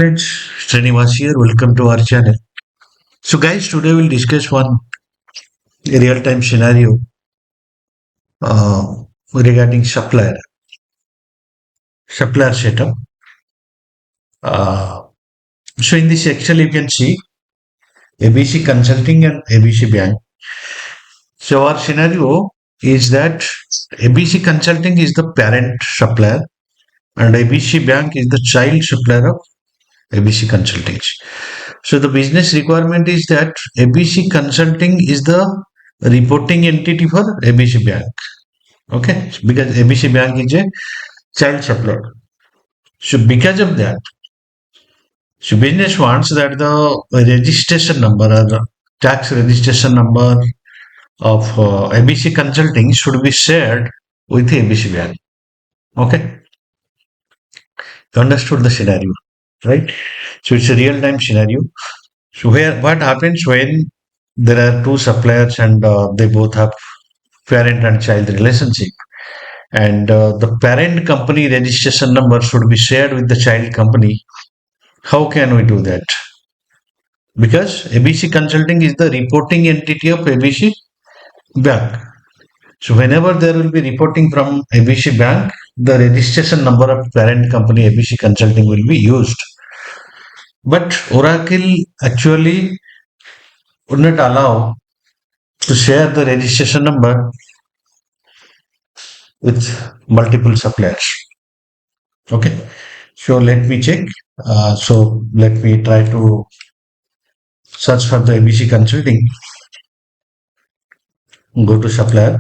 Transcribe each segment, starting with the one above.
Friends, Srinivas here. Welcome to our channel. So, guys, today we'll discuss one real-time scenario regarding supplier setup. Uh, so, in this Excel, you can see ABC Consulting and ABC Bank. So, our scenario is that ABC Consulting is the parent supplier, and ABC Bank is the child supplier of ABC Consulting. So the business requirement is that ABC Consulting is the reporting entity for ABC Bank. Okay, because ABC Bank is a child supplier. So because of that, so business wants that the registration number or the tax registration number of ABC Consulting should be shared with ABC Bank. Okay, you understood the scenario, right? So it's a real time scenario. So where what happens when there are two suppliers and they both have parent and child relationship, and the parent company registration number should be shared with the child company. How can we do that? Because ABC Consulting is the reporting entity of ABC Bank. So whenever there will be reporting from ABC Bank, the registration number of parent company ABC Consulting will be used. But Oracle actually would not allow to share the registration number with multiple suppliers. Okay, so let me check. So let me try to search for the ABC Consulting. Go to supplier.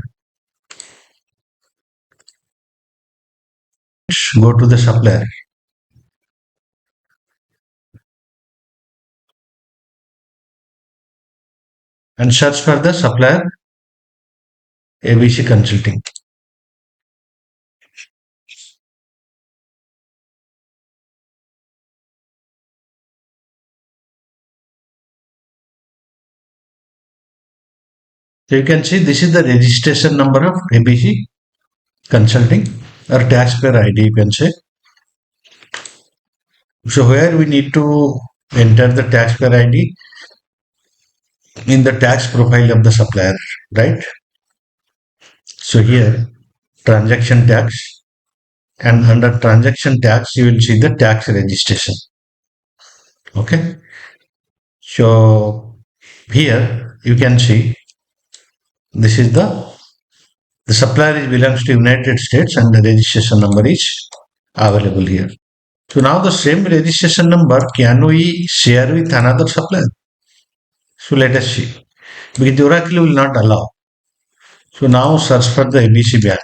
Go to the supplier and search for the supplier ABC Consulting. So you can see this is the registration number of ABC Consulting or taxpayer ID. You can say. So where we need to enter the taxpayer ID in the tax profile of the supplier, right? So here transaction tax, and under transaction tax you will see the tax registration. Okay, so here you can see this is the supplier is belongs to United States and the registration number is available here. So now the same registration number can we share with another supplier? So let us see, because the Oracle will not allow. So now search for the ABC Bank.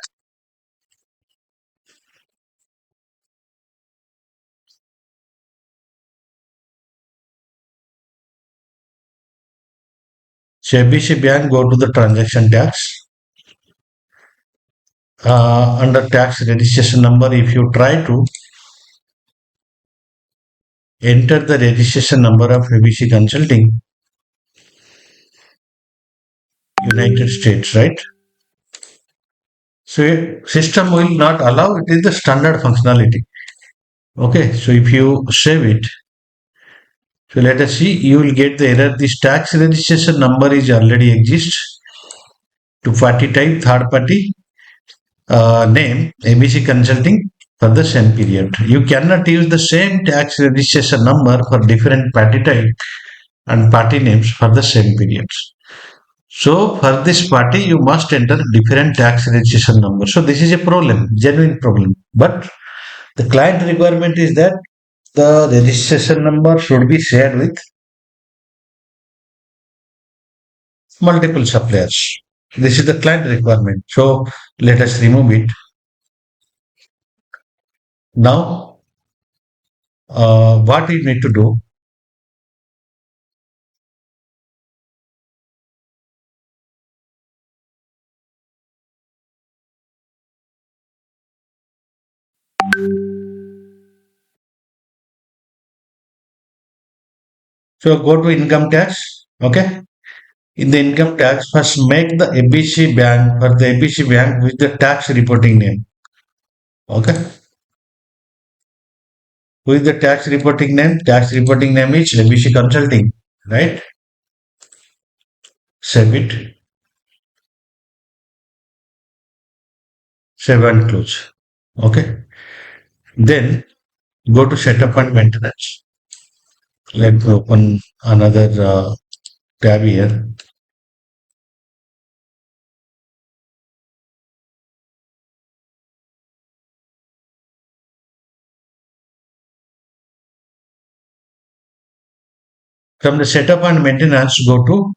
So ABC Bank, go to the transaction tax. Under tax registration number, if you try to enter the registration number of ABC Consulting, United States, right? So system will not allow, it is the standard functionality. Okay, so if you save it, so let us see, you will get the error. This tax registration number is already exists to party type third party name ABC Consulting for the same period. You cannot use the same tax registration number for different party type and party names for the same periods. So for this party, you must enter different tax registration number. So this is a problem, genuine problem. But the client requirement is that the registration number should be shared with multiple suppliers. This is the client requirement. So let us remove it. Now, what we need to do? So go to income tax. Okay. In the income tax, first make the ABC bank for the ABC bank with the tax reporting name. Okay. Who is the tax reporting name? Tax reporting name is ABC Consulting, right? Save it, save and close. Okay. Then go to setup and maintenance. Let me open another tab here. From the setup and maintenance, go to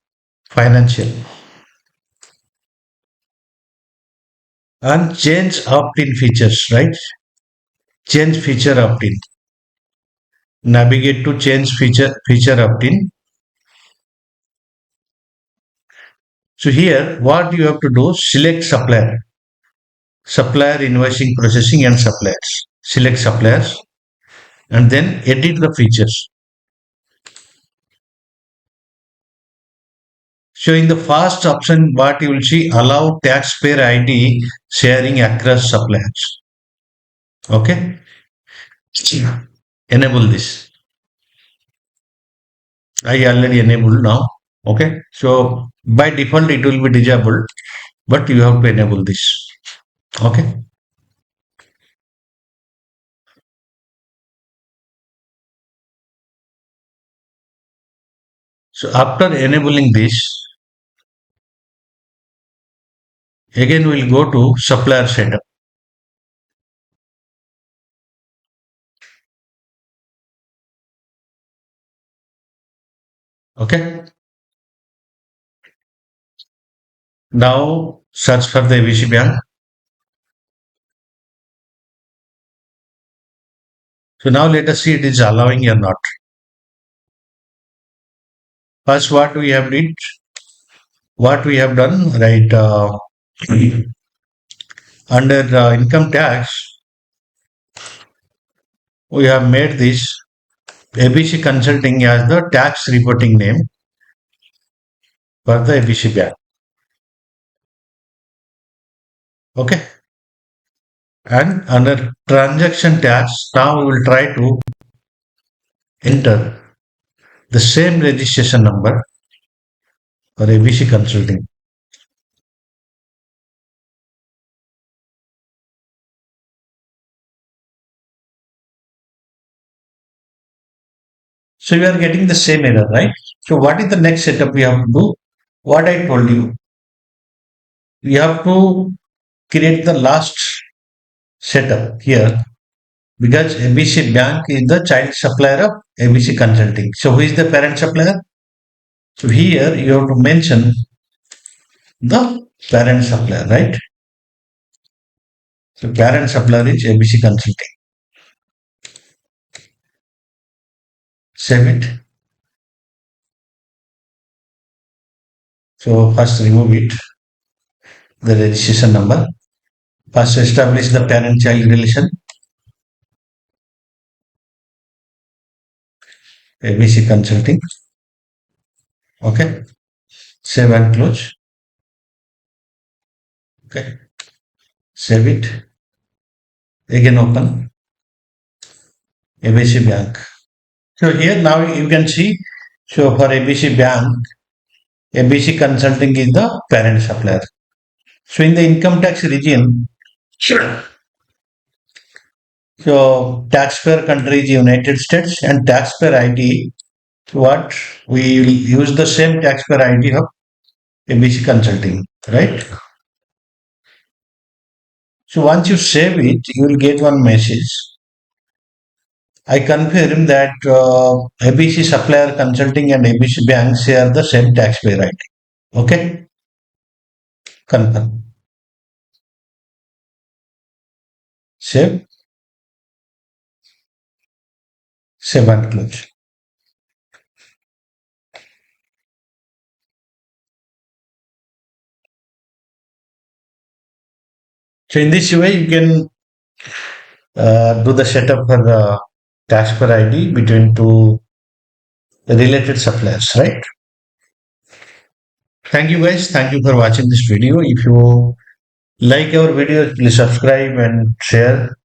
financial and change opt-in features, right? Change feature opt-in. Navigate to change feature opt-in. So here, what you have to do, select supplier, supplier invoicing processing and suppliers. Select suppliers and then edit the features. So in the first option, what you will see, allow taxpayer ID sharing across suppliers. Okay, enable this. I already enabled now. Okay, so by default it will be disabled, but you have to enable this. Okay, so after enabling this, again we'll go to supplier setup. Okay, now search for the ABC bank. So now let us see it is allowing or not. First, what we have done, right? Under income tax, we have made this ABC Consulting as the tax reporting name for the ABC bank. Okay. And under transaction tax, now we will try to enter the same registration number for ABC Consulting. So you are getting the same error, right? So what is the next setup we have to do? What I told you, we have to create the last setup here because ABC Bank is the child supplier of ABC Consulting. So who is the parent supplier? So here you have to mention the parent supplier, right? So parent supplier is ABC Consulting. Save it. So first remove it, the registration number. First establish the parent-child relation. ABC Consulting. Okay. Save and close. Okay. Save it. Again open ABC Bank. So here now you can see. So for ABC Bank, ABC Consulting is the parent supplier. So in the income tax region, sure. So taxpayer country is United States and taxpayer ID. What we will use the same taxpayer ID of ABC Consulting, right? So once you save it, you will get one message. I confirm that ABC Supplier Consulting and ABC Bank share the same taxpayer ID. Okay, confirm. Save, save and close. So in this way, you can do the setup for the taxpayer ID between two related suppliers, right? Thank you guys. Thank you for watching this video. If you like our videos, please subscribe and share.